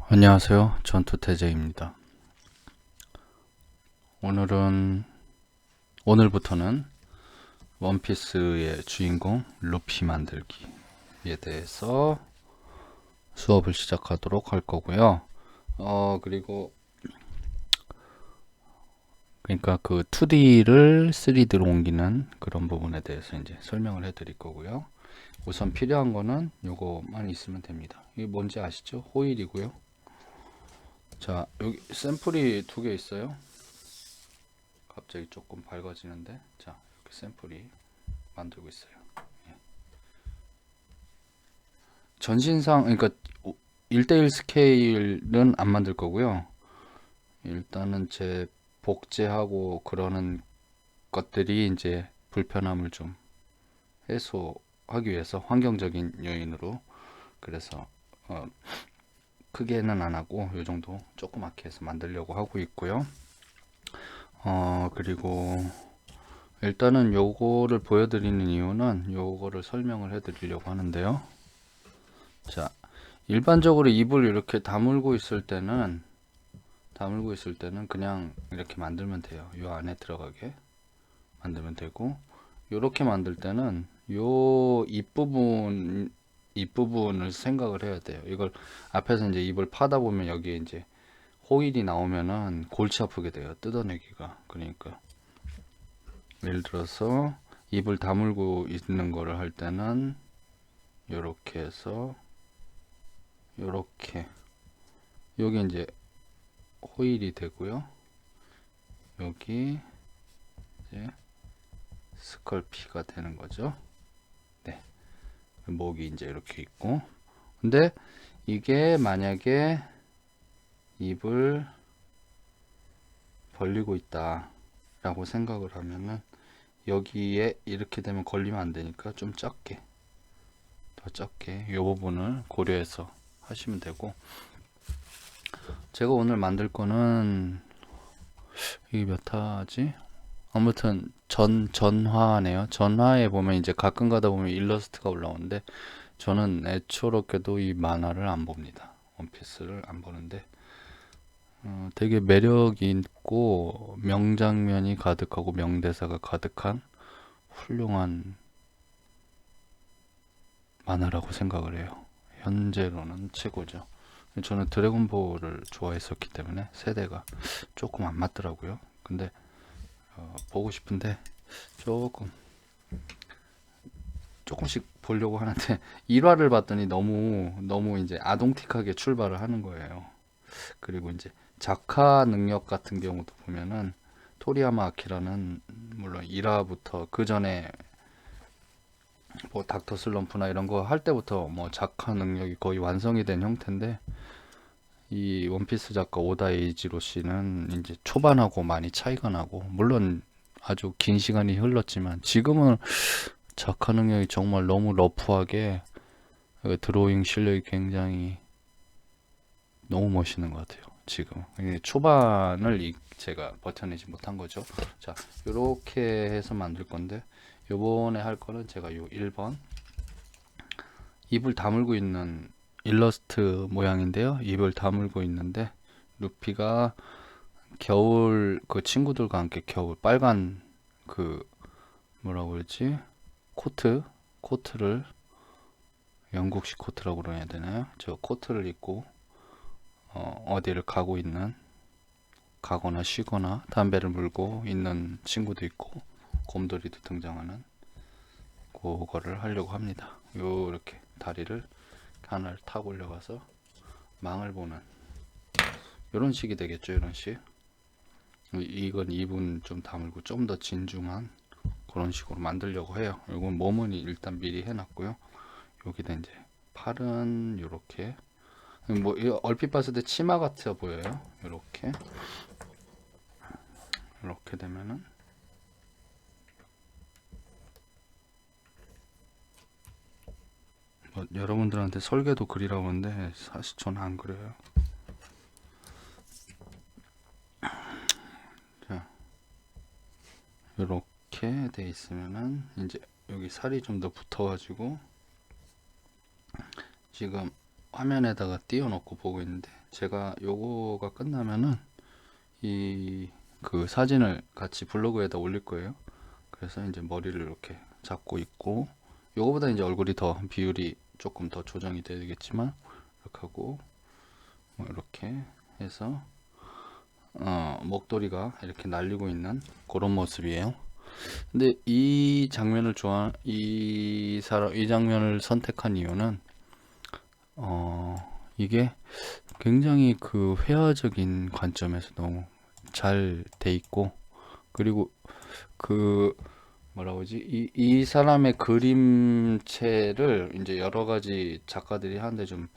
안녕하세요. 전투태제입니다. 오늘부터는 원피스의 주인공 루피 만들기에 대해서 수업을 시작하도록 할 거고요. 그러니까 그 2D를 3D로 옮기는 그런 부분에 대해서 이제 설명을 해 드릴 거고요. 우선 필요한 거는 요거만 있으면 됩니다. 이게 뭔지 아시죠? 호일이고요. 자, 여기 샘플이 2개 있어요. 갑자기 조금 밝아지는데, 자, 이렇게 샘플이 만들고 있어요. 전신상, 그러니까 1대1 스케일은 안 만들 거고요. 일단은 제 복제하고 그러는 것들이 이제 불편함을 좀 해소하기 위해서 환경적인 요인으로, 그래서 크게는 안 하고 요 정도 조그맣게 해서 만들려고 하고 있고요. 그리고 일단은 요거를 보여드리는 이유는 요거를 설명을 해드리려고 하는데요. 자, 일반적으로 입을 이렇게 다물고 있을 때는 그냥 이렇게 만들면 돼요. 요 안에 들어가게 만들면 되고, 요렇게 만들 때는 요 입부분을 생각을 해야 돼요. 이걸 앞에서 이제 입을 파다 보면 여기에 이제 호일이 나오면은 골치 아프게 돼요. 뜯어내기가. 그러니까 예를 들어서 입을 다물고 있는 거를 할 때는 요렇게 해서 요렇게, 여기 이제 호일이 되고요. 여기 이제 스컬피가 되는 거죠. 네. 목이 이제 이렇게 있고, 근데 이게 만약에 입을 벌리고 있다 라고 생각을 하면은 여기에 이렇게 되면 걸리면 안 되니까 좀 적게, 더 적게 이 부분을 고려해서 하시면 되고, 제가 오늘 만들 거는 이게 몇 화지? 아무튼 전화네요. 전화에 보면 이제 가끔 가다 보면 일러스트가 올라오는데, 저는 애초롭게도 이 만화를 안 봅니다. 원피스를 안 보는데, 되게 매력 있고 명장면이 가득하고 명대사가 가득한 훌륭한 만화라고 생각을 해요. 현재로는 최고죠. 저는 드래곤볼을 좋아했었기 때문에 세대가 조금 안 맞더라고요. 근데 보고 싶은데 조금씩 보려고 하는데 1화를 봤더니 너무 이제 아동틱하게 출발을 하는 거예요. 그리고 이제 작화 능력 같은 경우도 보면은 토리야마 아키라는 물론 1화부터 그 전에 뭐 닥터 슬럼프나 이런 거 할 때부터 뭐 작화 능력이 거의 완성이 된 형태인데, 이 원피스 작가 오다 에이지로 씨는 이제 초반하고 많이 차이가 나고, 물론 아주 긴 시간이 흘렀지만 지금은 작화 능력이 정말 너무 러프하게, 드로잉 실력이 굉장히 너무 멋있는 것 같아요. 지금 초반을 제가 버텨내지 못한 거죠. 자, 이렇게 해서 만들 건데, 요번에 할 거는 제가 요 1번 입을 다물고 있는 일러스트 모양인데요. 입을 다물고 있는데 루피가 겨울 그 친구들과 함께 겨울 빨간 그 뭐라고 그러지? 코트를, 영국식 코트라고 그래야 되나요? 저 코트를 입고 어디를 가거나 쉬거나 담배를 물고 있는 친구도 있고 곰돌이도 등장하는 그거를 하려고 합니다. 요렇게 다리를 하나를 타고 올려가서 망을 보는 이런 식이 되겠죠. 이런 식. 이건 입은 좀 다물고 좀 더 진중한 그런 식으로 만들려고 해요. 이건 몸은 일단 미리 해놨고요. 여기다 이제 팔은 이렇게, 뭐 얼핏 봤을 때 치마 같아 보여요. 이렇게 되면은 뭐 여러분들한테 설계도 그리라고 하는데 사실 저는 안 그려요. 자, 이렇게 돼 있으면은 이제 여기 살이 좀 더 붙어가지고, 지금 화면에다가 띄워놓고 보고 있는데, 제가 요거가 끝나면은 그 사진을 같이 블로그에다 올릴 거예요. 그래서 이제 머리를 이렇게 잡고 있고, 요거보다 이제 얼굴이 더 비율이 조금 더 조정이 되겠지만, 이렇게 하고 뭐 이렇게 해서 목도리가 이렇게 날리고 있는 그런 모습이에요. 근데 이 장면을 선택한 이유는 이게 굉장히 그 회화적인 관점에서 너무 잘 돼 있고, 그리고 그 뭐라고 하지? 이 사람의 그림체를 이제 여러 가지 작가들이 하는데 좀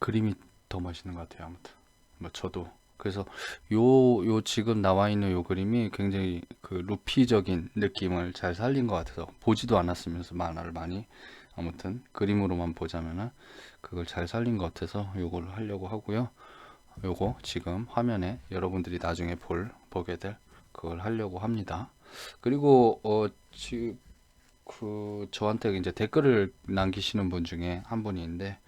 그림이 더 멋있는 것 같아요. 아무튼 뭐 저도 그래서 요 지금 나와 있는 요 그림이 굉장히 그 루피적인 느낌을 잘 살린 것 같아서, 보지도 않았으면서 만화를 많이, 아무튼 그림으로만 보자면은 그걸 잘 살린 것 같아서 요걸 하려고 하고요. 요거 지금 화면에 여러분들이 나중에 보게 될 그걸 하려고 합니다. 그리고 지금 그 저한테 이제 댓글을 남기시는 분 중에 한 분이 있는데,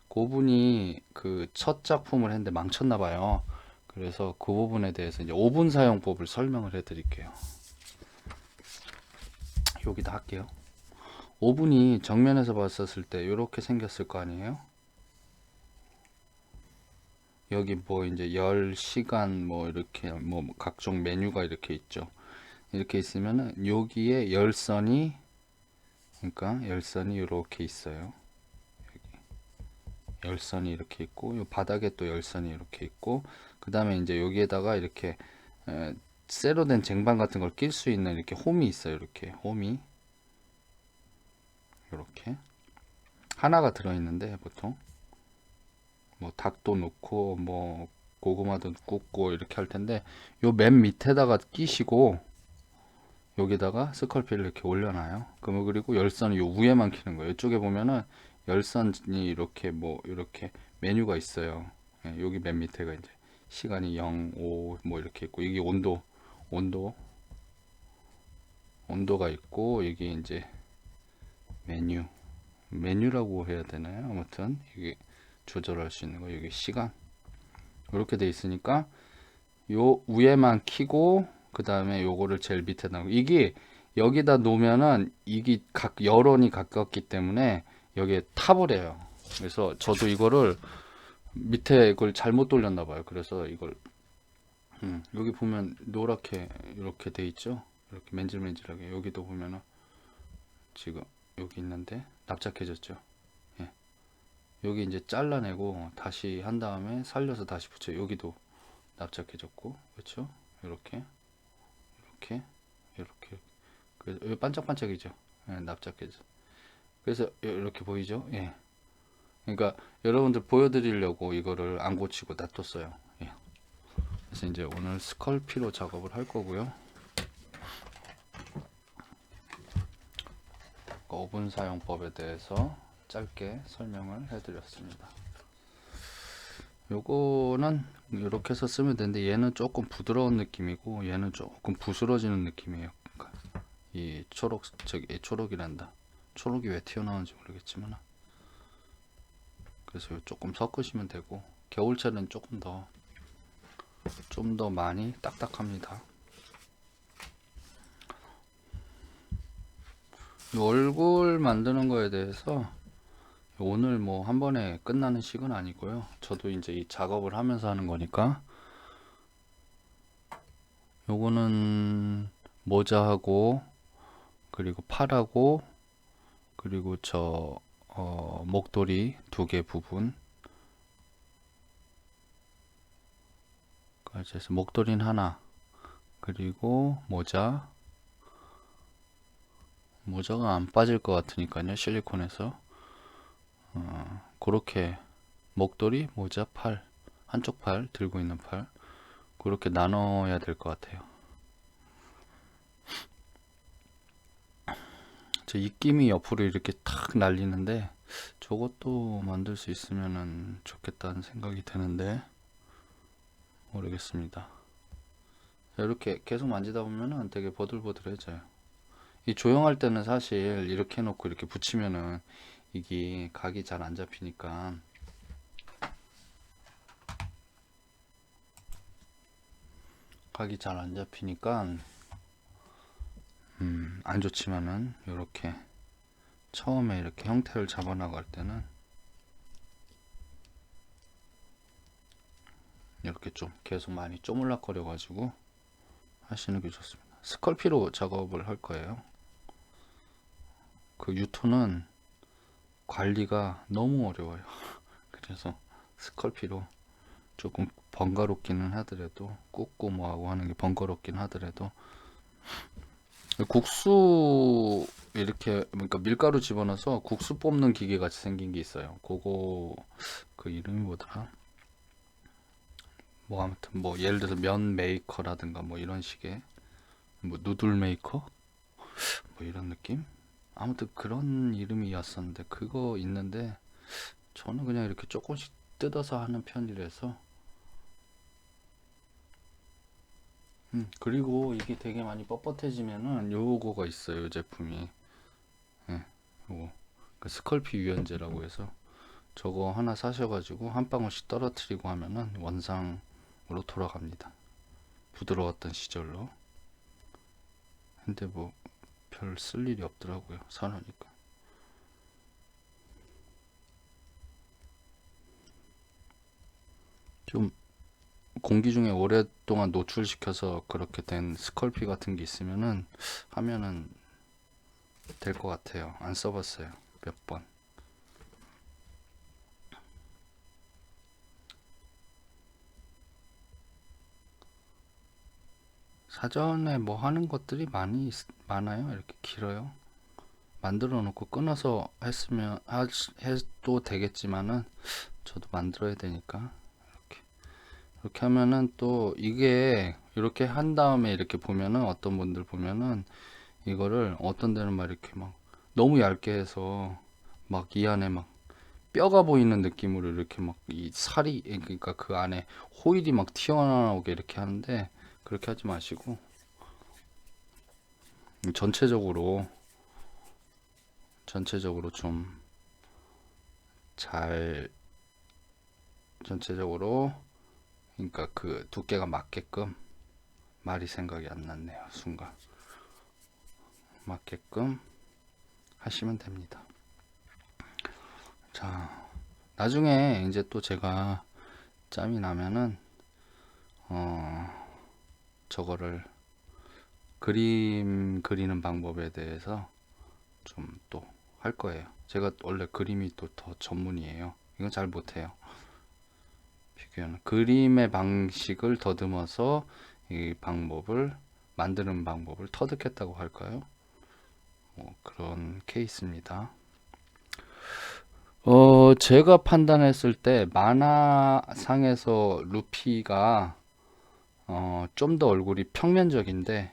그분이 그 첫 작품을 했는데 망쳤나 봐요. 그래서 그 부분에 대해서 이제 5분 사용법을 설명을 해 드릴게요. 여기다 할게요. 5분이 정면에서 봤었을 때 이렇게 생겼을 거 아니에요? 여기 뭐 이제 열, 시간 뭐 이렇게 뭐 각종 메뉴가 이렇게 있죠. 이렇게 있으면은 여기에 열선이, 그러니까 열선이 이렇게 있어요. 열선이 이렇게 있고, 요 바닥에 또 열선이 이렇게 있고, 그 다음에 이제 여기에다가 이렇게 쇠로 된 쟁반 같은 걸 낄 수 있는 이렇게 홈이 있어요. 이렇게 홈이 이렇게 하나가 들어있는데, 보통 뭐 닭도 넣고 뭐 고구마도 굽고 이렇게 할 텐데, 요 맨 밑에다가 끼시고 여기다가 스컬피를 이렇게 올려놔요. 그리고 열선을 요 위에만 키는 거예요. 이쪽에 보면은 열선이 이렇게 뭐 이렇게 메뉴가 있어요. 예, 여기 맨 밑에가 이제 시간이 0, 5 뭐 이렇게 있고, 여기 온도 온도가 있고, 여기 이제 메뉴라고 해야 되나요? 아무튼 이게 조절할 수 있는 거, 여기 시간 이렇게 돼 있으니까 요 위에만 키고, 그 다음에 요거를 제일 밑에다 놓고, 이게 여기다 놓으면은 이게 여론이 가깝기 때문에 여기에 타버려요. 그래서 저도 이거를 밑에 이걸 잘못 돌렸나 봐요. 그래서 이걸 여기 보면 노랗게 이렇게 돼 있죠. 이렇게 맨질맨질하게. 여기도 보면은 지금 여기 있는데 납작해졌죠. 예. 여기 이제 잘라내고 다시 한 다음에 살려서 다시 붙여. 여기도 납작해졌고, 그렇죠? 이렇게 이렇게 이렇게. 그래서 여기 반짝반짝이죠. 예, 납작해져. 그래서 이렇게 보이죠? 예. 그러니까 여러분들 보여드리려고 이거를 안 고치고 놔뒀어요. 예. 그래서 이제 오늘 스컬피로 작업을 할 거고요. 5분 사용법에 대해서 짧게 설명을 해드렸습니다. 요거는 이렇게 해서 쓰면 되는데, 얘는 조금 부드러운 느낌이고 얘는 조금 부스러지는 느낌이에요. 이 초록이란다. 초록이 왜 튀어나오는지 모르겠지만, 그래서 조금 섞으시면 되고, 겨울철은 조금 더 좀 더 많이 딱딱합니다. 얼굴 만드는 거에 대해서 오늘 뭐 한 번에 끝나는 식은 아니고요. 저도 이제 이 작업을 하면서 하는 거니까. 요거는 모자하고, 그리고 팔하고, 그리고 목도리 2개 부분, 그래서 목도리는 하나, 그리고 모자가 안 빠질 것 같으니까요, 실리콘에서. 그렇게 목도리, 모자, 팔, 한쪽 팔, 들고 있는 팔, 그렇게 나눠야 될 것 같아요. 저 입김이 옆으로 이렇게 탁 날리는데, 저것도 만들 수 있으면 좋겠다는 생각이 드는데 모르겠습니다. 이렇게 계속 만지다 보면은 되게 보들보들해져요. 이 조형할 때는 사실 이렇게 해놓고 이렇게 붙이면은 이게 각이 잘 안 잡히니까 안 좋지만은 이렇게 처음에 이렇게 형태를 잡아 나갈 때는 이렇게 좀 계속 많이 쪼물락거려 가지고 하시는 게 좋습니다. 스컬피로 작업을 할 거예요. 그 유토는 관리가 너무 어려워요. 그래서 스컬피로 조금 번거롭기는 하더라도 굽고 뭐하고 하는 게 번거롭긴 하더라도 국수 이렇게 그러니까 밀가루 집어넣어서 국수 뽑는 기계 같이 생긴 게 있어요. 그거 그 이름이 뭐더라? 뭐 아무튼 뭐 예를 들어서 면 메이커라든가 뭐 이런 식의 뭐 누들 메이커 뭐 이런 느낌? 아무튼 그런 이름이었었는데 그거 있는데 저는 그냥 이렇게 조금씩 뜯어서 하는 편이라서 그리고 이게 되게 많이 뻣뻣해지면은 요거가 있어요. 요 제품이 예, 요거 그 스컬피 유연제라고 해서 저거 하나 사셔가지고 한 방울씩 떨어뜨리고 하면은 원상으로 돌아갑니다. 부드러웠던 시절로. 근데 뭐 별 쓸 일이 없더라고요. 사놓으니까. 좀 공기 중에 오랫동안 노출시켜서 그렇게 된 스컬피 같은 게 있으면은 하면은 될 것 같아요. 안 써봤어요. 몇 번. 사전에 뭐 하는 것들이 많아요. 이렇게 길어요. 만들어 놓고 끊어서 해도 되겠지만은 저도 만들어야 되니까 이렇게 하면은 또 이게 이렇게 한 다음에 이렇게 보면은 어떤 분들 보면은 이거를 어떤 데는 막 이렇게 막 너무 얇게 해서 막 이 안에 막 뼈가 보이는 느낌으로 이렇게 막 이 살이 그러니까 그 안에 호일이 막 튀어나오게 이렇게 하는데 그렇게 하지 마시고 전체적으로 좀 잘 전체적으로 그러니까 그 두께가 맞게끔 말이 생각이 안 났네요. 순간 맞게끔 하시면 됩니다. 자, 나중에 이제 또 제가 짬이 나면은 저거를 그림 그리는 방법에 대해서 좀 또 할 거예요. 제가 원래 그림이 또 더 전문이에요. 이건 잘 못해요. 비교는 그림의 방식을 더듬어서 이 방법을 만드는 방법을 터득했다고 할까요? 그런 케이스입니다. 제가 판단했을 때 만화상에서 루피가 좀 더 얼굴이 평면적인데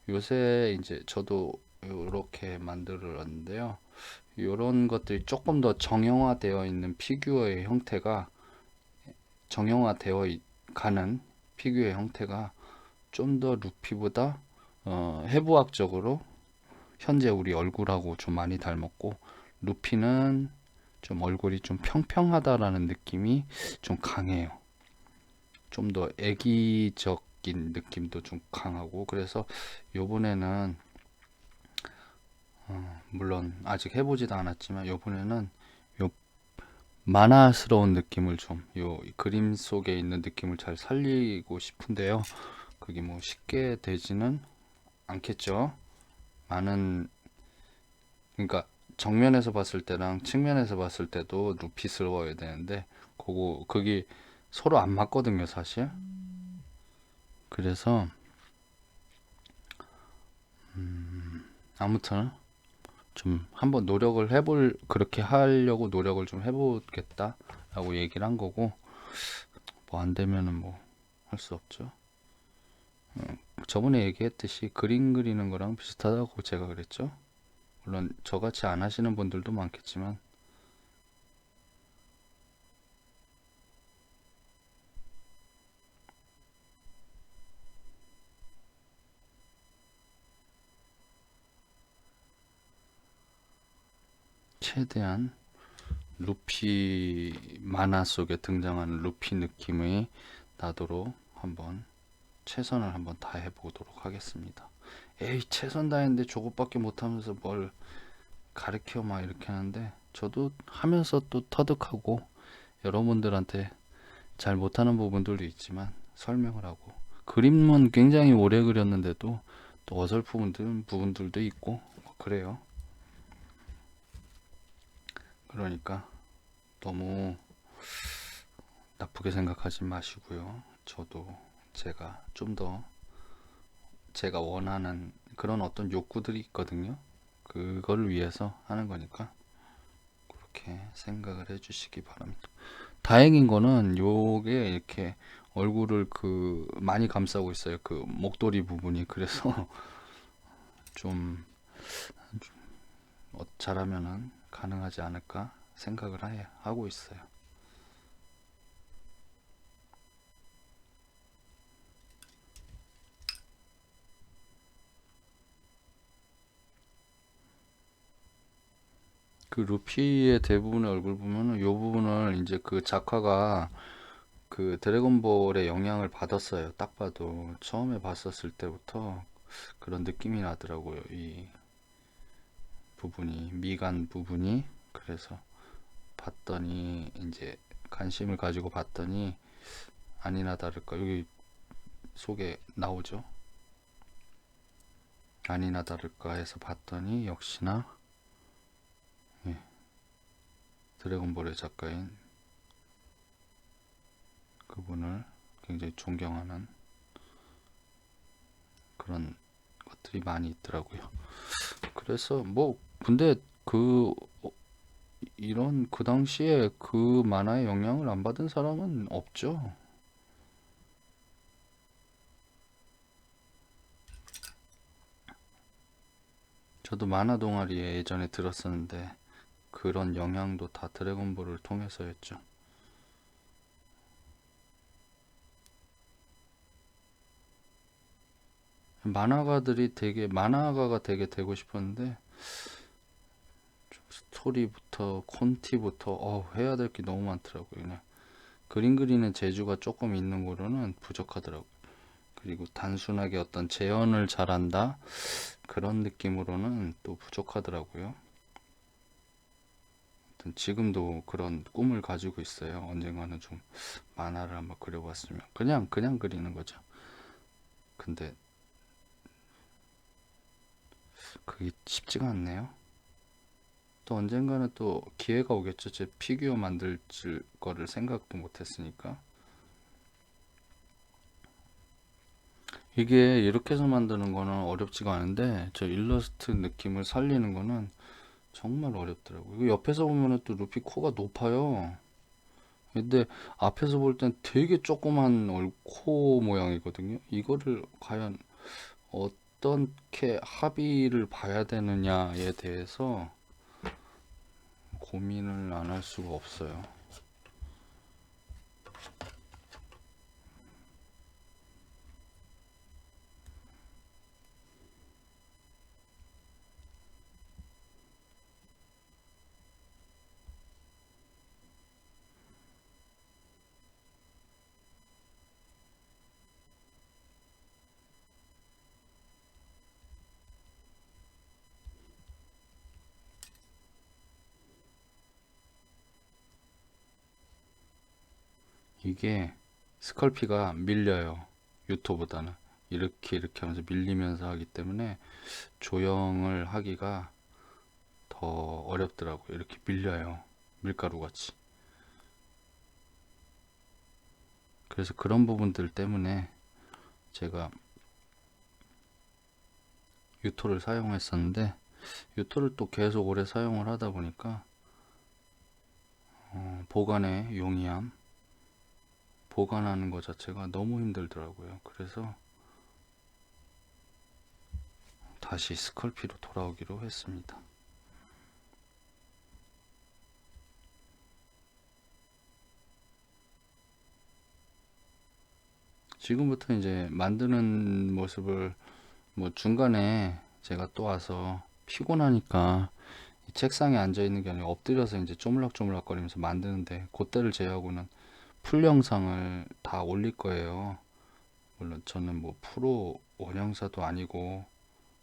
요새 이제 저도 이렇게 만들었는데요. 이런 것들이 조금 더 정형화되어 있는 피규어의 형태가 정형화되어 가는 피규어의 형태가 좀 더 루피보다 해부학적으로 현재 우리 얼굴하고 좀 많이 닮았고 루피는 좀 얼굴이 좀 평평하다라는 느낌이 좀 강해요. 좀 더 애기적인 느낌도 좀 강하고 그래서 요번에는 물론 아직 해보지도 않았지만 요번에는 요 만화스러운 느낌을 좀 요 그림 속에 있는 느낌을 잘 살리고 싶은데요. 그게 뭐 쉽게 되지는 않겠죠. 많은 그러니까 정면에서 봤을 때랑 측면에서 봤을 때도 루피스러워야 되는데 그게 서로 안 맞거든요, 사실. 그래서 아무튼 좀 한번 그렇게 하려고 노력을 좀 해보겠다라고 얘기를 한 거고 뭐 안 되면은 뭐 할 수 없죠. 저번에 얘기했듯이 그림 그리는 거랑 비슷하다고 제가 그랬죠. 물론 저같이 안 하시는 분들도 많겠지만 최대한 루피 만화 속에 등장하는 루피 느낌이 나도록 한번 최선을 한번 다해 보도록 하겠습니다. 에이, 최선 다했는데 저것밖에 못하면서 뭘 가르쳐 막 이렇게 하는데, 저도 하면서 또 터득하고 여러분들한테 잘 못하는 부분들도 있지만 설명을 하고, 그림은 굉장히 오래 그렸는데도 또 어설픈 부분들도 있고 뭐 그래요. 그러니까 너무 나쁘게 생각하지 마시고요. 저도 제가 좀 더 제가 원하는 그런 어떤 욕구들이 있거든요. 그걸 위해서 하는 거니까 그렇게 생각을 해주시기 바랍니다. 다행인 거는 요게 이렇게 얼굴을 많이 감싸고 있어요. 그 목도리 부분이. 그래서 좀 잘하면은 가능하지 않을까 생각을 하고 있어요. 그 루피의 대부분의 얼굴 보면은 요 부분을 이제 그 작화가 그 드래곤볼의 영향을 받았어요. 딱 봐도 처음에 봤었을 때부터 그런 느낌이 나더라고요. 이 부분이, 미간 부분이. 그래서 봤더니 이제 관심을 가지고 봤더니 아니나 다를까 여기 속에 나오죠. 아니나 다를까 해서 봤더니 역시나 예, 드래곤볼의 작가인 그분을 굉장히 존경하는 그런 것들이 많이 있더라고요. 그래서 뭐 근데 그 이런 그 당시에 그 만화의 영향을 안 받은 사람은 없죠. 저도 만화 동아리에 예전에 들었었는데 그런 영향도 다 드래곤볼을 통해서였죠. 만화가가 되게 되고 싶었는데 스토리부터 콘티부터 해야 될 게 너무 많더라고요. 그냥 그림 그리는 재주가 조금 있는 거로는 부족하더라고요. 그리고 단순하게 어떤 재현을 잘한다 그런 느낌으로는 또 부족하더라고요. 지금도 그런 꿈을 가지고 있어요. 언젠가는 좀 만화를 한번 그려봤으면. 그냥 그리는 거죠. 근데 그게 쉽지가 않네요. 또 언젠가는 또 기회가 오겠죠. 제 피규어 만들 거를 생각도 못했으니까. 이게 이렇게 해서 만드는 거는 어렵지가 않은데 저 일러스트 느낌을 살리는 거는 정말 어렵더라고요. 이거 옆에서 보면은 또 루피 코가 높아요. 근데 앞에서 볼 땐 되게 조그만 코 모양이거든요. 이거를 과연 어떻게 합의를 봐야 되느냐에 대해서 고민을 안 할 수가 없어요. 이게 스컬피가 밀려요. 유토보다는. 이렇게 하면서 밀리면서 하기 때문에 조형을 하기가 더 어렵더라고요. 이렇게 밀려요. 밀가루 같이. 그래서 그런 부분들 때문에 제가 유토를 사용했었는데, 유토를 또 계속 오래 사용을 하다 보니까 보관에 용이함, 보관하는 것 자체가 너무 힘들더라고요. 그래서 다시 스컬피로 돌아오기로 했습니다. 지금부터 이제 만드는 모습을 뭐 중간에 제가 또 와서 피곤하니까 이 책상에 앉아 있는 게 아니라 엎드려서 이제 쪼물락쪼물락거리면서 만드는데 그때를 제외하고는 풀 영상을 다 올릴 거예요. 물론 저는 뭐 프로 원형사도 아니고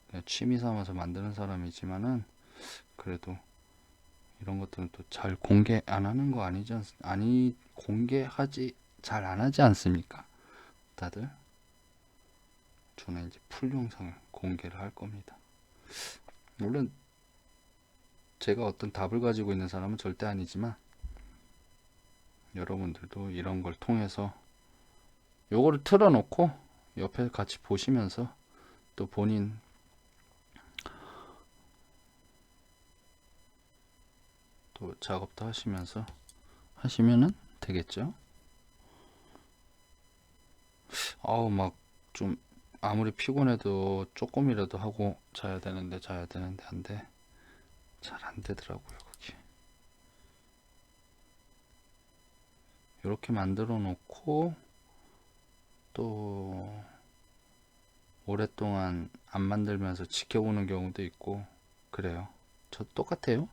그냥 취미 삼아서 만드는 사람이지만은 그래도 이런 것들은 또 잘 공개 안 하는 거 아니 공개하지 잘 안 하지 않습니까? 다들 저는 이제 풀 영상을 공개를 할 겁니다. 물론 제가 어떤 답을 가지고 있는 사람은 절대 아니지만 여러분들도 이런 걸 통해서 요거를 틀어놓고 옆에 같이 보시면서 또 본인 또 작업도 하시면서 하시면은 되겠죠. 아우 막 좀 아무리 피곤해도 조금이라도 하고 자야 되는데 안 돼. 잘 안 되더라고요, 그게. 이렇게 만들어 놓고 또 오랫동안 안 만들면서 지켜보는 경우도 있고 그래요. 저 똑같아요.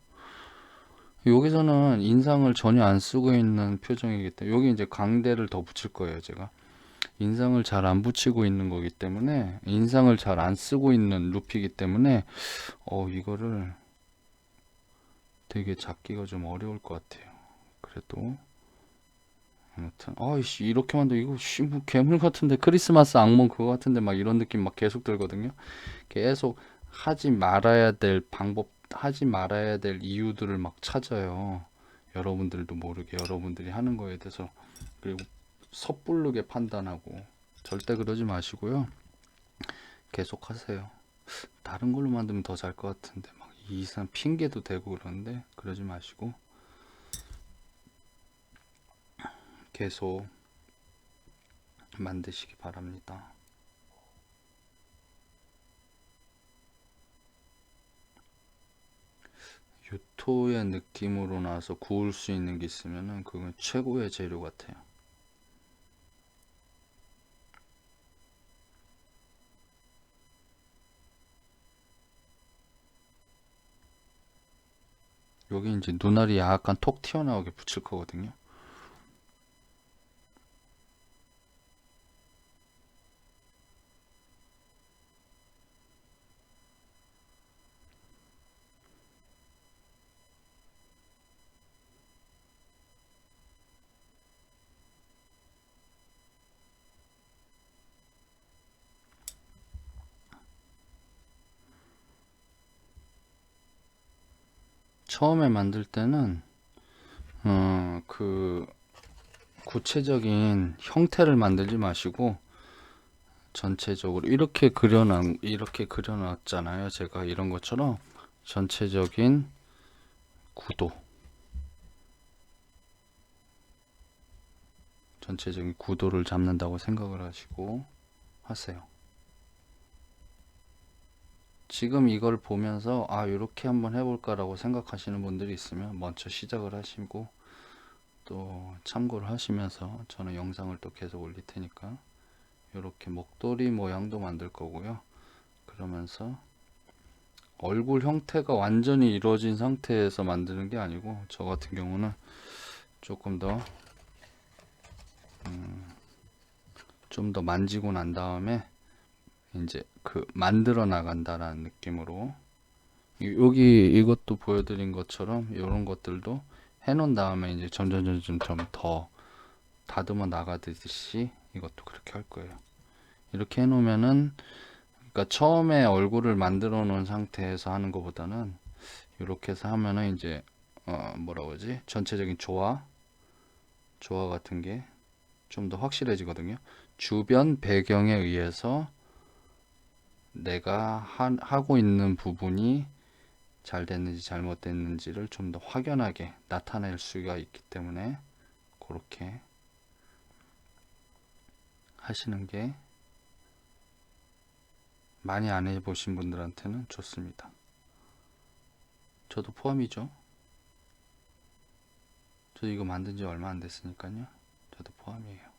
여기서는 인상을 전혀 안 쓰고 있는 표정이기 때문에 여기 이제 광대를 더 붙일 거예요, 제가. 인상을 잘 안 붙이고 있는 거기 때문에 인상을 잘 안 쓰고 있는 루피이기 때문에 이거를 되게 잡기가 좀 어려울 것 같아요. 그래도 아무튼 아이씨 이렇게 만들 이거 뭐 괴물 같은데 크리스마스 악몽 그거 같은데 막 이런 느낌 막 계속 들거든요. 계속 하지 말아야 될 방법 하지 말아야 될 이유들을 막 찾아요. 여러분들도 모르게 여러분들이 하는 거에 대해서. 그리고 섣부르게 판단하고 절대 그러지 마시고요. 계속 하세요. 다른 걸로 만들면 더 잘 것 같은데 막 이상 핑계도 대고 그러는데 그러지 마시고 계속 만드시기 바랍니다. 유토의 느낌으로 나서 구울 수 있는 게 있으면은 그건 최고의 재료 같아요. 여기 이제 눈알이 약간 톡 튀어나오게 붙일 거거든요. 처음에 만들 때는 그 구체적인 형태를 만들지 마시고 전체적으로 이렇게 그려놨잖아요. 제가 이런 것처럼 전체적인 구도, 전체적인 구도를 잡는다고 생각을 하시고 하세요. 지금 이걸 보면서 이렇게 한번 해볼까라고 생각하시는 분들이 있으면 먼저 시작을 하시고 또 참고를 하시면서 저는 영상을 또 계속 올릴 테니까 이렇게 목도리 모양도 만들 거고요. 그러면서 얼굴 형태가 완전히 이루어진 상태에서 만드는 게 아니고 저 같은 경우는 조금 더 좀 더 만지고 난 다음에 이제 그 만들어 나간다라는 느낌으로 여기 이것도 보여드린 것처럼 이런 것들도 해놓은 다음에 이제 점점 더 다듬어 나가듯이 이것도 그렇게 할 거예요. 이렇게 해놓으면은 그러니까 처음에 얼굴을 만들어 놓은 상태에서 하는 것보다는 이렇게 해서 하면은 이제 뭐라 그러지? 전체적인 조화 같은 게 좀 더 확실해지거든요. 주변 배경에 의해서 내가 하고 있는 부분이 잘 됐는지 잘못됐는지를 좀 더 확연하게 나타낼 수가 있기 때문에 그렇게 하시는 게 많이 안 해보신 분들한테는 좋습니다. 저도 포함이죠. 저 이거 만든 지 얼마 안 됐으니까요. 저도 포함이에요.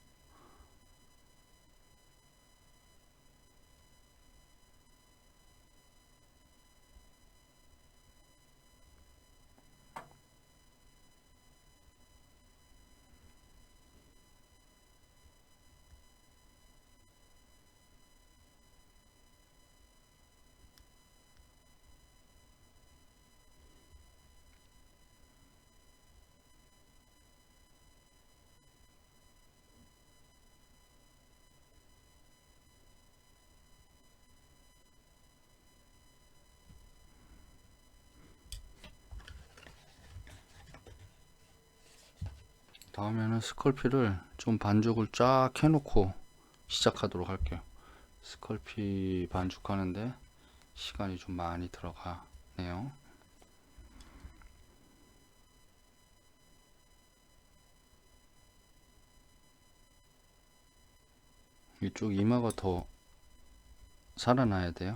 다음에는 스컬피를 좀 반죽을 쫙 해놓고 시작하도록 할게요. 스컬피 반죽하는데 시간이 좀 많이 들어가네요. 이쪽 이마가 더 살아나야 돼요.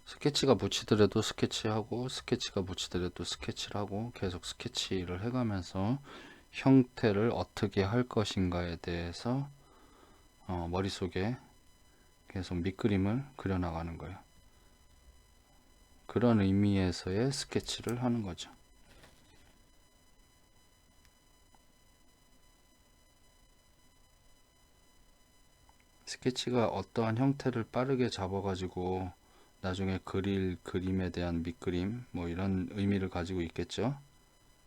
스케치가 묻히더라도 스케치하고, 스케치가 묻히더라도 스케치를 하고, 계속 스케치를 해가면서 형태를 어떻게 할 것인가에 대해서 머릿속에 계속 밑그림을 그려나가는 거예요. 그런 의미에서의 스케치를 하는 거죠. 스케치가 어떠한 형태를 빠르게 잡아가지고 나중에 그릴 그림에 대한 밑그림 뭐 이런 의미를 가지고 있겠죠.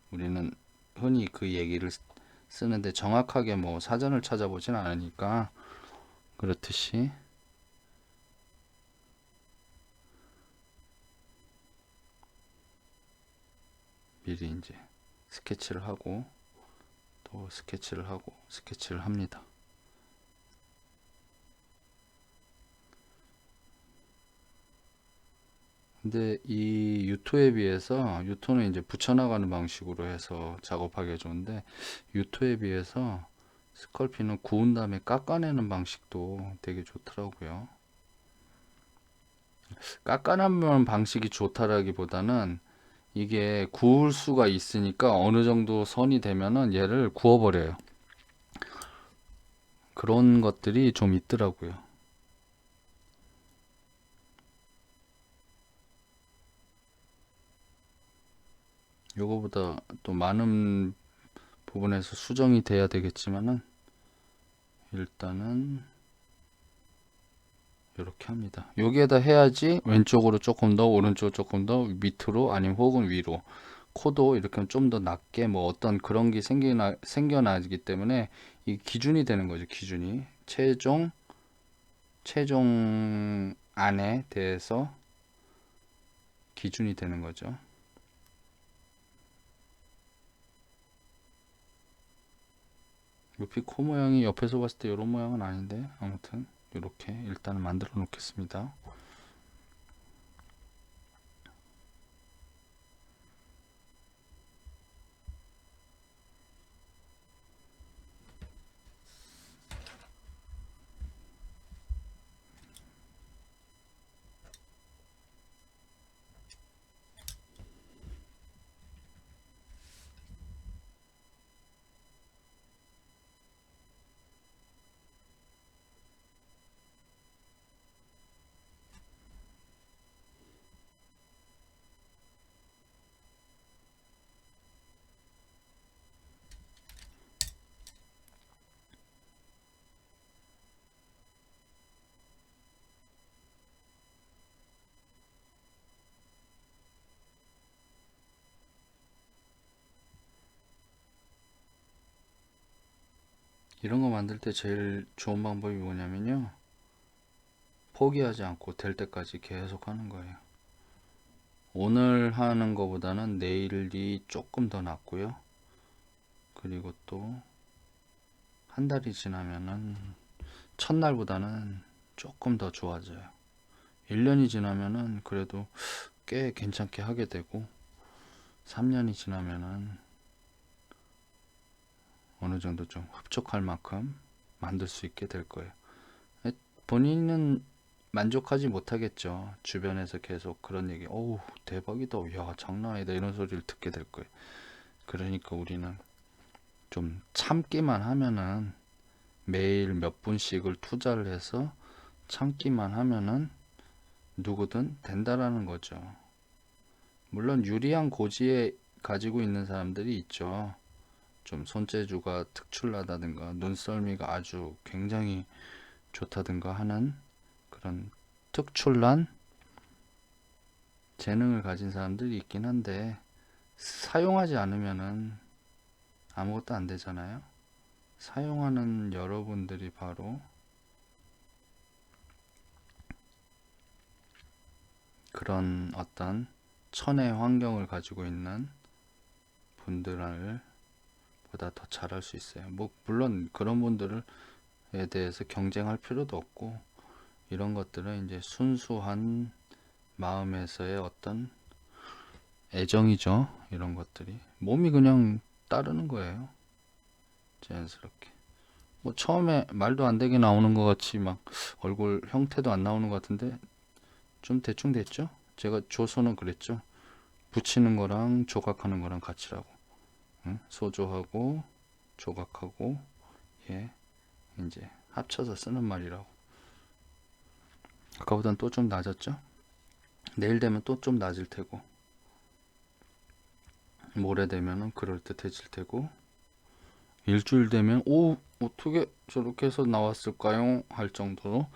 우리는 흔히 그 얘기를 쓰는데 정확하게 뭐 사전을 찾아보진 않으니까 그렇듯이 미리 이제 스케치를 하고 또 스케치를 하고 스케치를 합니다. 근데 이 유토에 비해서 유토는 이제 붙여나가는 방식으로 해서 작업하기 좋은데 유토에 비해서 스컬피는 구운 다음에 깎아내는 방식도 되게 좋더라고요. 깎아내는 방식이 좋다라기보다는 이게 구울 수가 있으니까 어느 정도 선이 되면은 얘를 구워버려요. 그런 것들이 좀 있더라고요. 요거보다 또 많은 부분에서 수정이 돼야 되겠지만은 일단은 이렇게 합니다. 여기에다 해야지 왼쪽으로 조금 더 오른쪽 조금 더 밑으로 아니면 혹은 위로 코도 이렇게 좀 더 낮게 뭐 어떤 그런 게 생겨나기 때문에 이 기준이 되는 거죠. 기준이 최종 안에 대해서 기준이 되는 거죠. 루피 코 모양이 옆에서 봤을 때 이런 모양은 아닌데 아무튼 이렇게 일단은 만들어 놓겠습니다. 이런 거 만들 때 제일 좋은 방법이 뭐냐면요. 포기하지 않고 될 때까지 계속 하는 거예요. 오늘 하는 거보다는 내일이 조금 더 낫고요. 그리고 또 한 달이 지나면은 첫날보다는 조금 더 좋아져요. 1년이 지나면은 그래도 꽤 괜찮게 하게 되고 3년이 지나면은 어느 정도 좀 흡족할 만큼 만들 수 있게 될 거예요. 본인은 만족하지 못하겠죠. 주변에서 계속 그런 얘기, 어우, 대박이다, 야, 장난 아니다, 이런 소리를 듣게 될 거예요. 그러니까 우리는 좀 참기만 하면은 매일 몇 분씩을 투자를 해서 참기만 하면은 누구든 된다라는 거죠. 물론 유리한 고지에 가지고 있는 사람들이 있죠. 좀 손재주가 특출나다든가 눈썰미가 아주 굉장히 좋다든가 하는 그런 특출난 재능을 가진 사람들이 있긴 한데 사용하지 않으면은 아무것도 안 되잖아요. 사용하는 여러분들이 바로 그런 어떤 천혜 환경을 가지고 있는 분들보다 저보다 더 잘할 수 있어요. 뭐 물론 그런 분들에 대해서 경쟁할 필요도 없고, 이런 것들은 이제 순수한 마음에서의 어떤 애정이죠. 이런 것들이 몸이 그냥 따르는 거예요. 자연스럽게. 뭐 처음에 말도 안 되게 나오는 것 같이 막 얼굴 형태도 안 나오는 것 같은데 좀 대충 됐죠. 제가 조소는 그랬죠. 붙이는 거랑 조각하는 거랑 같이라고. 응? 소조하고 조각하고, 예, 이제 합쳐서 쓰는 말이라고. 아까보단 또 좀 낮았죠. 내일 되면 또 좀 낮을 테고, 모레 되면은 그럴듯해질 테고, 일주일 되면 오, 어떻게 저렇게 해서 나왔을까요? 할 정도로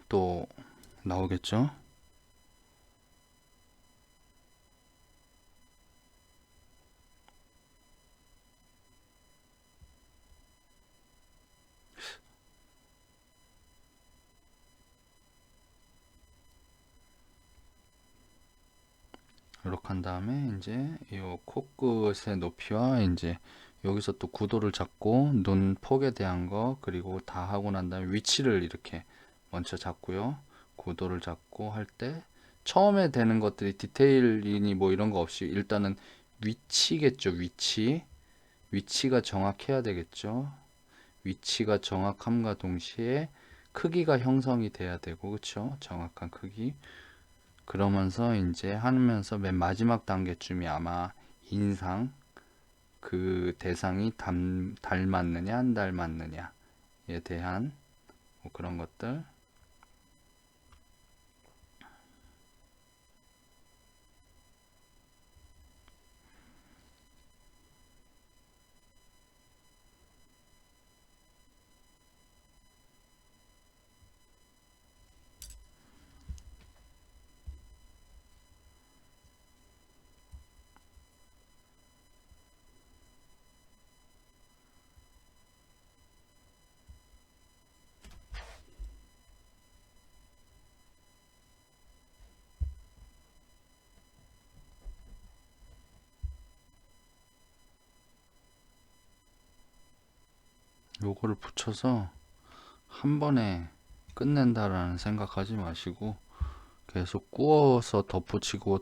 또 나오겠죠. 이렇게 한 다음에 이제 이 코끝의 높이와 이제 여기서 또 구도를 잡고 눈 폭에 대한 거, 그리고 다 하고 난 다음에 위치를 이렇게 먼저 잡고요. 구도를 잡고 할 때 처음에 되는 것들이 디테일이니 뭐 이런 거 없이 일단은 위치겠죠. 위치가 정확해야 되겠죠. 위치가 정확함과 동시에 크기가 형성이 돼야 되고, 그쵸? 정확한 크기. 그러면서 이제 하면서 맨 마지막 단계쯤이 아마 인상, 그 대상이 닮았느냐 안 닮았느냐에 대한 뭐 그런 것들. 요거를 붙여서 한 번에 끝낸다라는 생각하지 마시고 계속 구워서 덧붙이고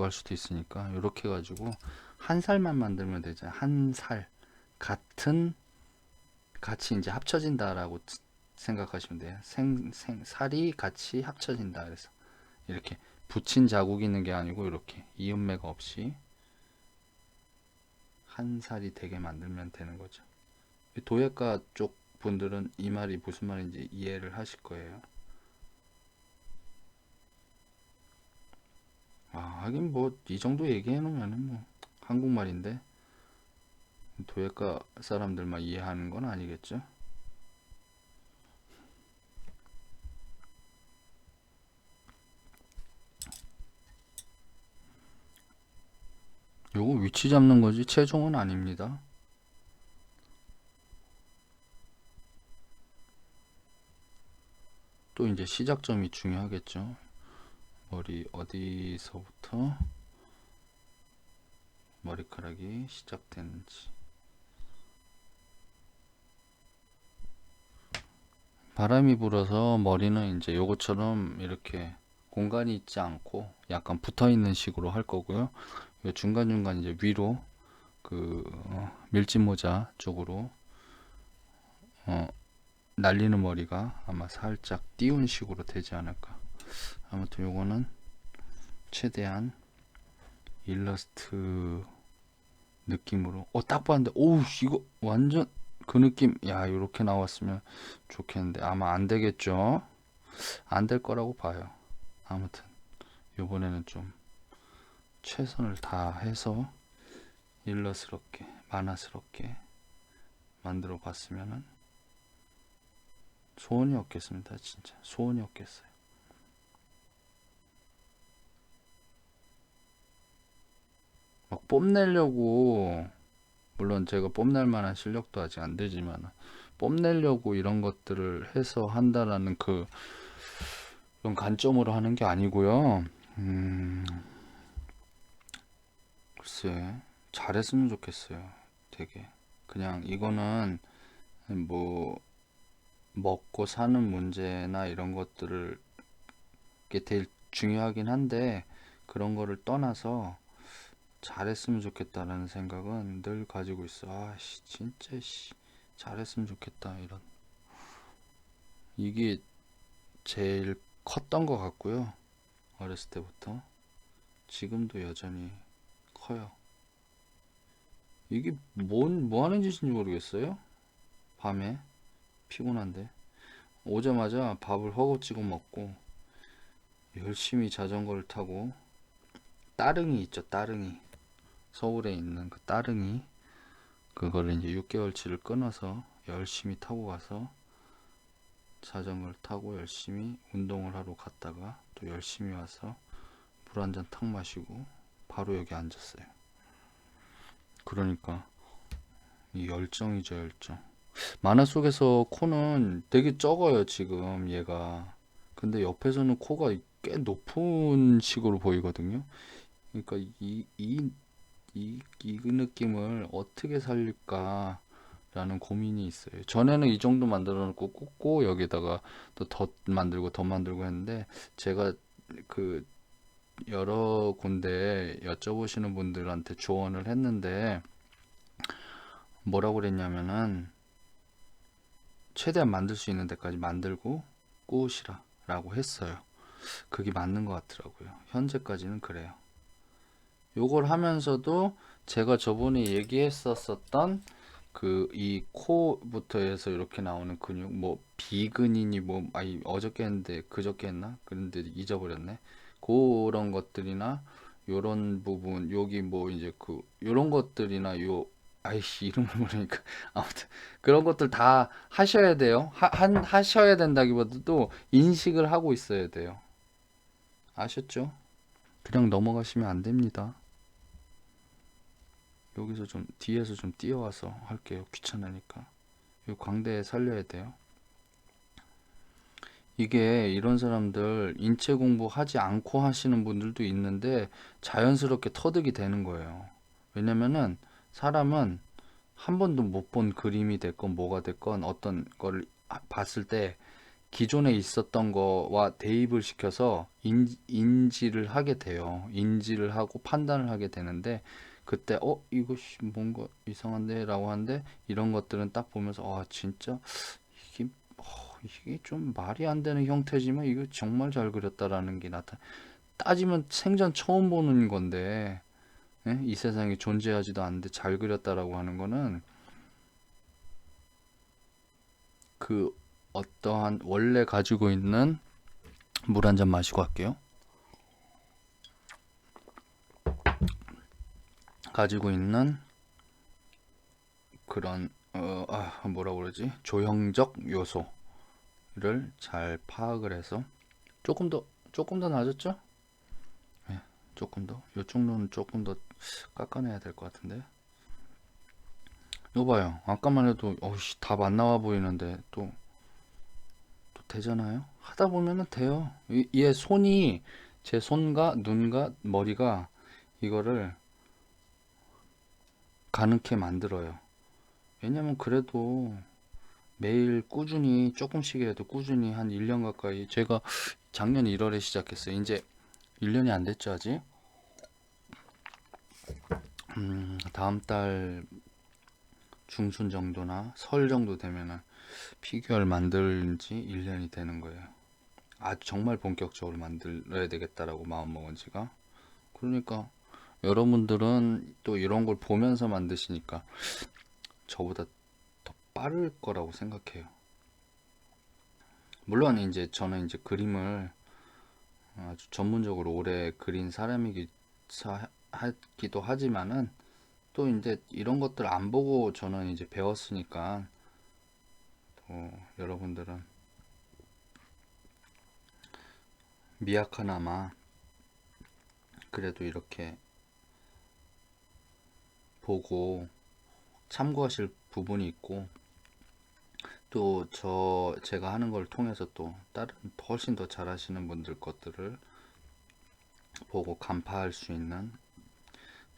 할 수도 있으니까, 이렇게 해가지고 한 살만 만들면 되잖아요. 한 살 같은 같이 이제 합쳐진다라고 생각하시면 돼요. 살이 같이 합쳐진다. 그래서 이렇게 붙인 자국이 있는 게 아니고 이렇게 이음매가 없이 한 살이 되게 만들면 되는 거죠. 도예과 쪽 분들은 이 말이 무슨 말인지 이해를 하실 거예요. 하긴 뭐 이 정도 얘기해 놓으면은 뭐 한국말인데 도예과 사람들만 이해하는 건 아니겠죠. 요거 위치 잡는 거지 최종은 아닙니다. 또 이제 시작점이 중요하겠죠. 머리 어디서부터 머리카락이 시작되는지. 바람이 불어서 머리는 이제 요것처럼 이렇게 공간이 있지 않고 약간 붙어 있는 식으로 할 거고요. 요 중간중간 이제 위로 그 밀짚 모자 쪽으로 날리는 머리가 아마 살짝 띄운 식으로 되지 않을까. 아무튼 요거는 최대한 일러스트 느낌으로 딱 봤는데 오우 이거 완전 그 느낌, 야 요렇게 나왔으면 좋겠는데 아마 안 되겠죠. 안 될 거라고 봐요. 아무튼 요번에는 좀 최선을 다해서 일러스럽게 만화스럽게 만들어 봤으면은 소원이 없겠습니다. 진짜 소원이 없겠어요. 막 뽐내려고, 물론 제가 뽐낼 만한 실력도 아직 안 되지만 뽐내려고 이런 것들을 해서 한다라는 그런 관점으로 하는 게 아니고요. 글쎄 잘했으면 좋겠어요. 되게. 그냥 이거는 뭐 먹고 사는 문제나 이런 것들을 게 제일 중요하긴 한데 그런 거를 떠나서 잘했으면 좋겠다라는 생각은 늘 가지고 있어. 아씨 진짜 씨 잘했으면 좋겠다 이런 이게 제일 컸던 것 같고요. 어렸을 때부터 지금도 여전히 커요. 이게 뭐 하는 짓인지 모르겠어요. 밤에 피곤한데 오자마자 밥을 허겁지겁 먹고 열심히 자전거를 타고 따릉이 있죠, 따릉이. 서울에 있는 그 따릉이 그거를 이제 6개월치를 끊어서 열심히 타고 가서 자전거를 타고 열심히 운동을 하러 갔다가 또 열심히 와서 물 한 잔 탁 마시고 바로 여기 앉았어요. 그러니까 이 열정이죠, 열정. 만화 속에서 코는 되게 적어요, 지금 얘가. 근데 옆에서는 코가 꽤 높은 식으로 보이거든요. 그러니까 이 느낌을 어떻게 살릴까라는 고민이 있어요. 전에는 이 정도 만들어 놓고 꽂고 여기다가 또 더 만들고 했는데 제가 그 여러 군데 여쭤보시는 분들한테 조언을 했는데 뭐라고 그랬냐면은 최대한 만들 수 있는 데까지 만들고 꾸시라 라고 했어요. 그게 맞는 것 같더라고요. 현재까지는 그래요. 요걸 하면서도 제가 저번에 얘기했었던 그 이 코부터 해서 이렇게 나오는 근육 뭐 비근이니 뭐 아니 어저께 했는데 그저께 했나 그런데 잊어버렸네. 그런 것들이나 요런 부분 여기 뭐 이제 그 요런 것들이나 요 아이씨 이름을 모르니까 아무튼 그런 것들 다 하셔야 돼요. 하셔야 된다기보다도 인식을 하고 있어야 돼요. 아셨죠? 그냥 넘어가시면 안 됩니다. 여기서 좀 뒤에서 좀 뛰어와서 할게요. 귀찮으니까. 이 광대 살려야 돼요. 이게 이런 사람들 인체 공부하지 않고 하시는 분들도 있는데 자연스럽게 터득이 되는 거예요. 왜냐면은 사람은 한 번도 못 본 그림이 됐건 뭐가 됐건 어떤 걸 봤을 때 기존에 있었던 거와 대입을 시켜서 인지를 하게 돼요. 인지를 하고 판단을 하게 되는데 그때 이거 뭔가 이상한데 라고 하는데 이런 것들은 딱 보면서 진짜 이게 이게 좀 말이 안 되는 형태지만 이거 정말 잘 그렸다라는 게 따지면 생전 처음 보는 건데 이 세상에 존재하지도 않는데 잘 그렸다라고 하는 거는 그 어떠한 원래 가지고 있는 물 한 잔 마시고 할게요. 가지고 있는 그런 뭐라고 그러지? 조형적 요소를 잘 파악을 해서 조금 더 낮았죠? 네, 조금 더. 요쪽 눈은 조금 더 깎아내야 될 것 같은데. 이거 봐요. 아까만 해도 답 안 나와 보이는데 또 되잖아요. 하다 보면은 돼요. 얘 손이 제 손과 눈과 머리가 이거를 가능케 만들어요. 왜냐면 그래도 매일 꾸준히 조금씩이라도 꾸준히 한 1년 가까이 제가 작년 1월에 시작했어요. 이제 1년이 안 됐죠 아직. 다음 달 중순 정도나 설 정도 되면은 피규어를 만든 지 1년이 되는 거예요. 아주 정말 본격적으로 만들어야 되겠다라고 마음먹은 지가. 그러니까 여러분들은 또 이런 걸 보면서 만드시니까 저보다 더 빠를 거라고 생각해요. 물론 이제 저는 이제 그림을 아주 전문적으로 오래 그린 하기도 하지만은 또 이제 이런 것들 안 보고 저는 이제 배웠으니까 또 여러분들은 미약하나마 그래도 이렇게 보고 참고하실 부분이 있고 또 제가 하는 걸 통해서 또 다른 훨씬 더 잘하시는 분들 것들을 보고 간파할 수 있는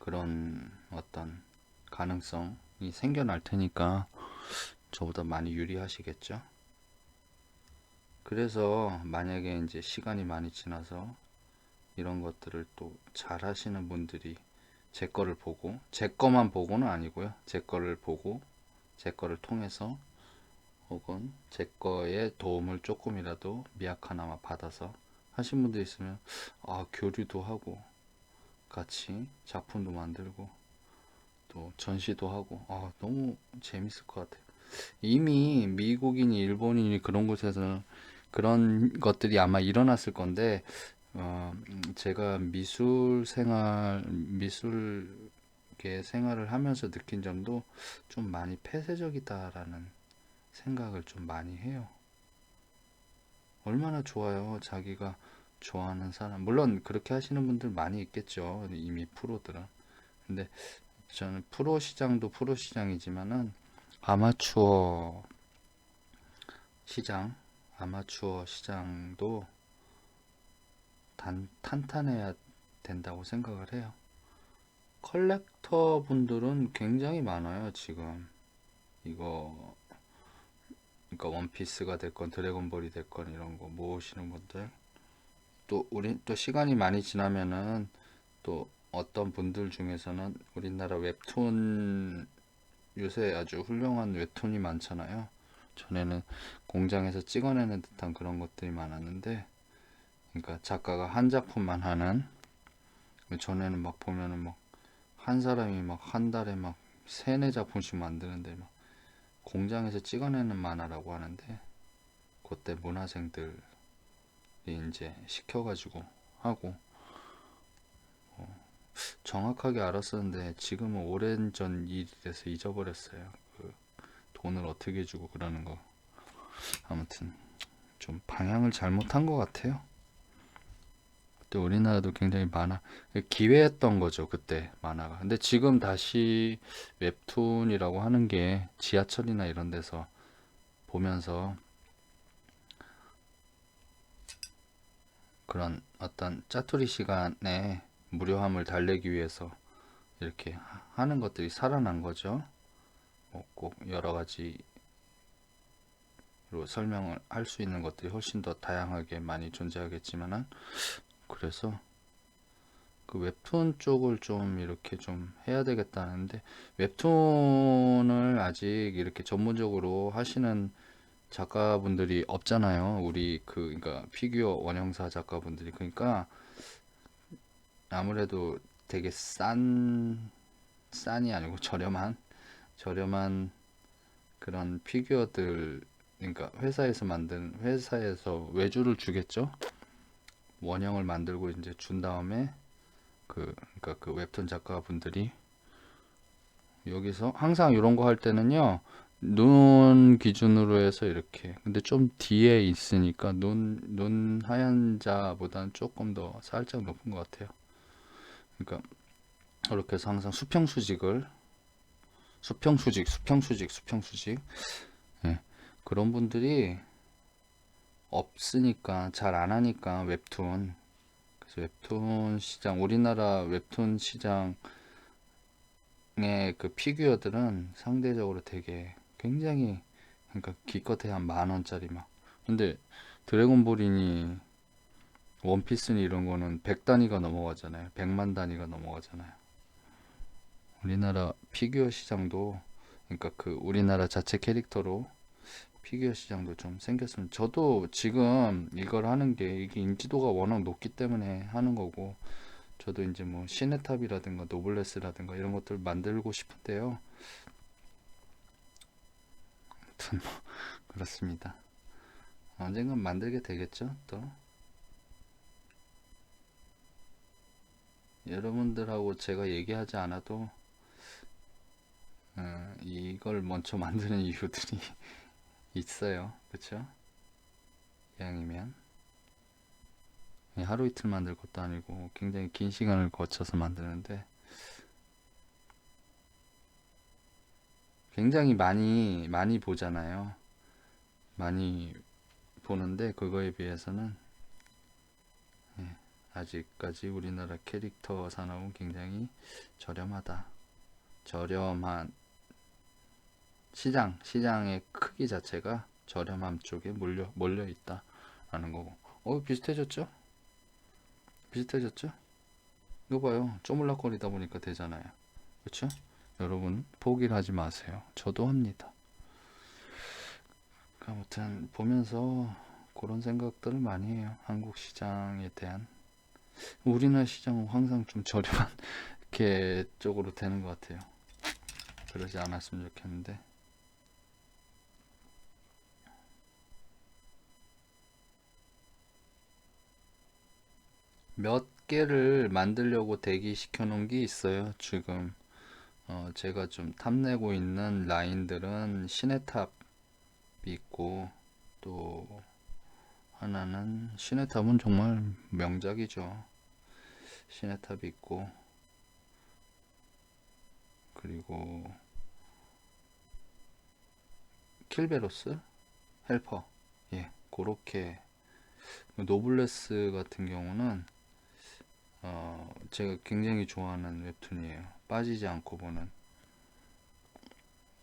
그런 어떤 가능성이 생겨날 테니까 저보다 많이 유리하시겠죠. 그래서 만약에 이제 시간이 많이 지나서 이런 것들을 또 잘 하시는 분들이 제 거를 보고, 제 거만 보고는 아니고요. 제 거를 보고, 제 거를 통해서 혹은 제 거에 도움을 조금이라도 미약하나마 받아서 하신 분들 있으면 교류도 하고 같이 작품도 만들고 또 전시도 하고 너무 재밌을 것 같아요. 이미 미국인이 일본인이 그런 곳에서 그런 것들이 아마 일어났을 건데 제가 미술계 생활을 하면서 느낀 점도 좀 많이 폐쇄적이다라는 생각을 좀 많이 해요. 얼마나 좋아요. 자기가 좋아하는 사람. 물론 그렇게 하시는 분들 많이 있겠죠. 이미 프로들은. 근데 저는 프로 시장도 프로 시장이지만은 아마추어 시장, 아마추어 시장도 탄탄해야 된다고 생각을 해요. 컬렉터 분들은 굉장히 많아요, 지금. 이거, 그러니까 원피스가 됐건 드래곤볼이 됐건 이런 거 모으시는 분들. 또 우리 또 시간이 많이 지나면은 또 어떤 분들 중에서는 우리나라 웹툰 요새 아주 훌륭한 웹툰이 많잖아요. 전에는 공장에서 찍어내는 듯한 그런 것들이 많았는데, 그러니까 작가가 한 작품만 하는, 전에는 막 보면은 막 한 사람이 막 한 달에 막 세네 작품씩 만드는데 막 공장에서 찍어내는 만화라고 하는데, 그때 문화생들이 이제 시켜가지고 하고 정확하게 알았었는데 지금은 오랜 전 일이 돼서 잊어버렸어요. 그 돈을 어떻게 주고 그러는 거. 아무튼 좀 방향을 잘못한 것 같아요. 그때 우리나라도 굉장히 만화 기회였던 거죠, 그때 만화가. 근데 지금 다시 웹툰이라고 하는 게 지하철이나 이런 데서 보면서 그런 어떤 짜투리 시간에 무료함을 달래기 위해서 이렇게 하는 것들이 살아난 거죠. 뭐꼭 여러 가지로 설명을 할 수 있는 것들이 훨씬 더 다양하게 많이 존재하겠지만은, 그래서 그 웹툰 쪽을 좀 이렇게 좀 해야 되겠다는데, 웹툰을 아직 이렇게 전문적으로 하시는 작가분들이 없잖아요. 우리 그러니까 피규어 원형사 작가분들이. 그러니까 아무래도 되게 싼이 아니고 저렴한 그런 피규어들, 그러니까 회사에서 외주를 주겠죠. 원형을 만들고 이제 준 다음에 그러니까 그 웹툰 작가분들이 여기서 항상 이런 거 할 때는요, 눈 기준으로 해서 이렇게. 근데 좀 뒤에 있으니까 눈 하얀 자보다는 조금 더 살짝 높은 것 같아요. 그러니까 이렇게 해서 항상 수평수직. 예. 그런 분들이 없으니까 잘 안 하니까 웹툰. 그래서 웹툰 시장, 우리나라 웹툰 시장의 그 피규어들은 상대적으로 되게 굉장히, 그러니까 기껏해야 한 10,000원짜리 막. 근데 드래곤볼이니 원피스니 이런 거는 100단위가 넘어가잖아요. 100만 단위가 넘어가잖아요. 우리나라 피규어 시장도, 그러니까 그 우리나라 자체 캐릭터로 피규어 시장도 좀 생겼으면. 저도 지금 이걸 하는 게 이게 인지도가 워낙 높기 때문에 하는 거고, 저도 이제 뭐 시네탑이라든가 노블레스라든가 이런 것들 만들고 싶은데요. 아무튼 뭐 그렇습니다. 언젠간 만들게 되겠죠. 또 여러분들하고 제가 얘기하지 않아도 이걸 먼저 만드는 이유들이 있어요. 그쵸? 이왕이면 하루 이틀 만들 것도 아니고 굉장히 긴 시간을 거쳐서 만드는데, 굉장히 많이 보잖아요. 많이 보는데 그거에 비해서는 아직까지 우리나라 캐릭터 산업은 굉장히 저렴하다. 저렴한 시장의 크기 자체가 저렴함 쪽에 몰려 있다라는 거고. 비슷해졌죠? 비슷해졌죠? 이거 봐요. 쪼물락거리다 보니까 되잖아요. 그렇죠? 여러분 포기를 하지 마세요. 저도 합니다. 아무튼 보면서 그런 생각들을 많이 해요. 한국 시장에 대한. 우리나라 시장은 항상 좀 저렴한 게 쪽으로 되는 것 같아요. 그러지 않았으면 좋겠는데. 몇 개를 만들려고 대기시켜 놓은 게 있어요. 지금 제가 좀 탐내고 있는 라인들은 시네탑이 있고, 또 하나는 시네탑은 정말 명작이죠. 시네탑이 있고, 그리고 킬베로스, 헬퍼, 예, 그렇게. 노블레스 같은 경우는 제가 굉장히 좋아하는 웹툰이에요. 빠지지 않고 보는,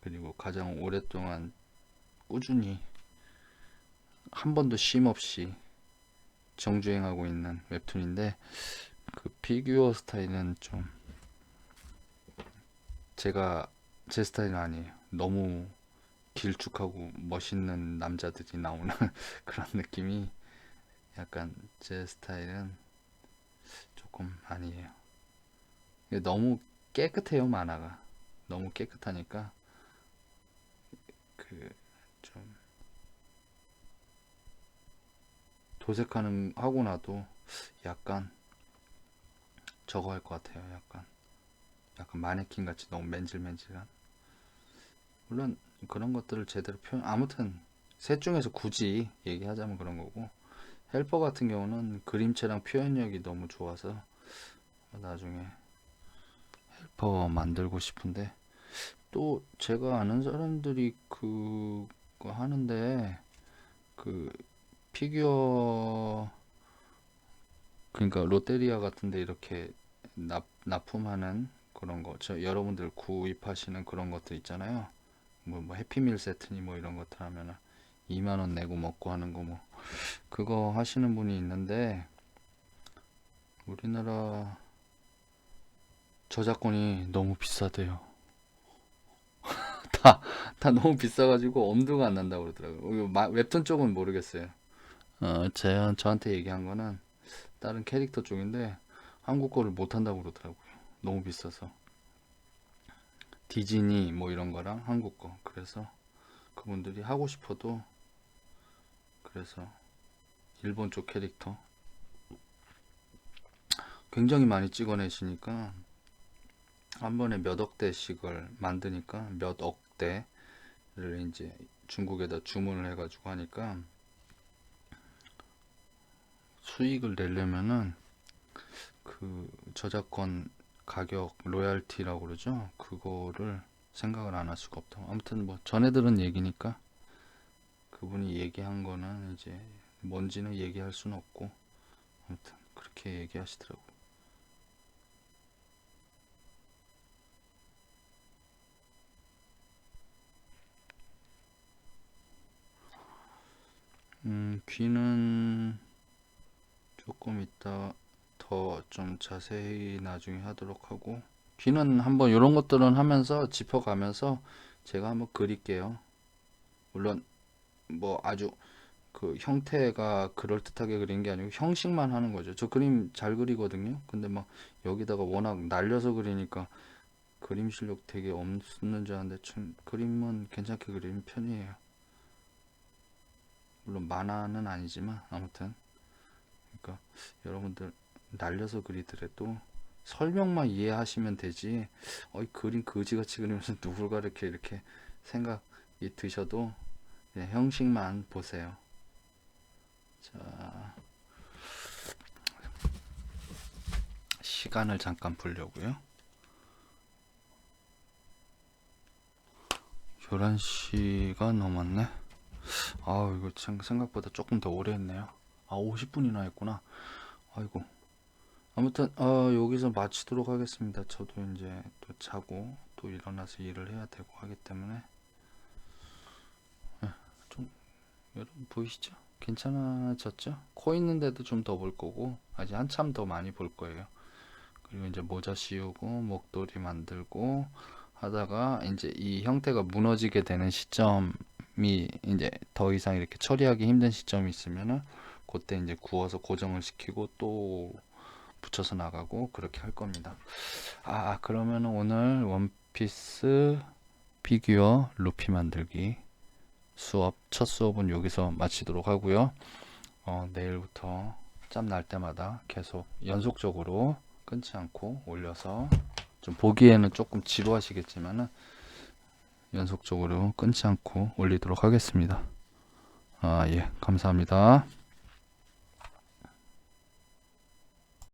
그리고 가장 오랫동안 꾸준히 한 번도 쉼 없이 정주행하고 있는 웹툰인데, 그 피규어 스타일은 좀 제 스타일은 아니에요. 너무 길쭉하고 멋있는 남자들이 나오는 그런 느낌이 약간 제 스타일은 조금 아니에요. 너무 깨끗해요, 만화가. 너무 깨끗하니까 그 좀 도색하는 하고 나도 약간 저거 할 것 같아요. 약간 마네킹 같이 너무 맨질맨질한. 물론 그런 것들을 제대로 표현, 아무튼 셋 중에서 굳이 얘기하자면 그런 거고, 헬퍼 같은 경우는 그림체랑 표현력이 너무 좋아서 나중에 헬퍼 만들고 싶은데, 또 제가 아는 사람들이 그거 하는데, 그 피규어, 그러니까 롯데리아 같은데 이렇게 납품하는 그런 거, 여러분들 구입하시는 그런 것들 있잖아요. 뭐 해피밀 세트니 뭐 이런 것들 하면은 2만 원 내고 먹고 하는 거, 뭐 그거 하시는 분이 있는데, 우리나라 저작권이 너무 비싸대요. 다, 다 너무 비싸가지고 엄두가 안 난다고 그러더라고요. 웹툰 쪽은 모르겠어요. 저한테 얘기한 거는 다른 캐릭터 쪽인데 한국 거를 못 한다고 그러더라고요. 너무 비싸서. 디즈니 뭐 이런 거랑 한국 거. 그래서 그분들이 하고 싶어도, 그래서 일본 쪽 캐릭터 굉장히 많이 찍어내시니까 한 번에 몇 억대씩을 만드니까, 몇 억대를 이제 중국에다 주문을 해가지고 하니까 수익을 내려면은 그 저작권 가격 로얄티라고 그러죠. 그거를 생각을 안 할 수가 없다. 아무튼 뭐 전에 들은 얘기니까 그분이 얘기한 거는 이제 뭔지는 얘기할 수는 없고, 아무튼 그렇게 얘기하시더라고. 귀는 조금 이따 더 좀 자세히 나중에 하도록 하고, 귀는 한번 이런 것들은 하면서 짚어가면서 제가 한번 그릴게요. 물론 뭐 아주 그 형태가 그럴듯하게 그린 게 아니고 형식만 하는 거죠. 저 그림 잘 그리거든요. 근데 막 여기다가 워낙 날려서 그리니까 그림 실력 되게 없는 줄 알았는데 참 그림은 괜찮게 그리는 편이에요. 물론 만화는 아니지만 아무튼, 그러니까 여러분들 날려서 그리더라도 설명만 이해하시면 되지, 그림 그지같이 그리면서 누굴 가르쳐 이렇게 생각이 드셔도 그냥 형식만 보세요. 자, 시간을 잠깐 보려고요. 11시가 넘었네. 이거 생각보다 조금 더 오래 했네요. 50분이나 했구나. 아이고, 아무튼 여기서 마치도록 하겠습니다. 저도 이제 또 자고 또 일어나서 일을 해야 되고 하기 때문에 좀 여러분 보이시죠? 괜찮아졌죠? 코 있는데도 좀 더 볼 거고 아직 한참 더 많이 볼 거예요. 그리고 이제 모자 씌우고 목도리 만들고 하다가 이제 이 형태가 무너지게 되는 시점이 이제 더 이상 이렇게 처리하기 힘든 시점이 있으면은 그때 이제 구워서 고정을 시키고 또 붙여서 나가고 그렇게 할 겁니다. 그러면 오늘 원피스 피규어 루피 만들기 첫 수업은 여기서 마치도록 하고요. 내일부터 짬 날 때마다 계속 연속적으로 끊지 않고 올려서 좀 보기에는 조금 지루하시겠지만은 연속적으로 끊지 않고 올리도록 하겠습니다. 예, 감사합니다.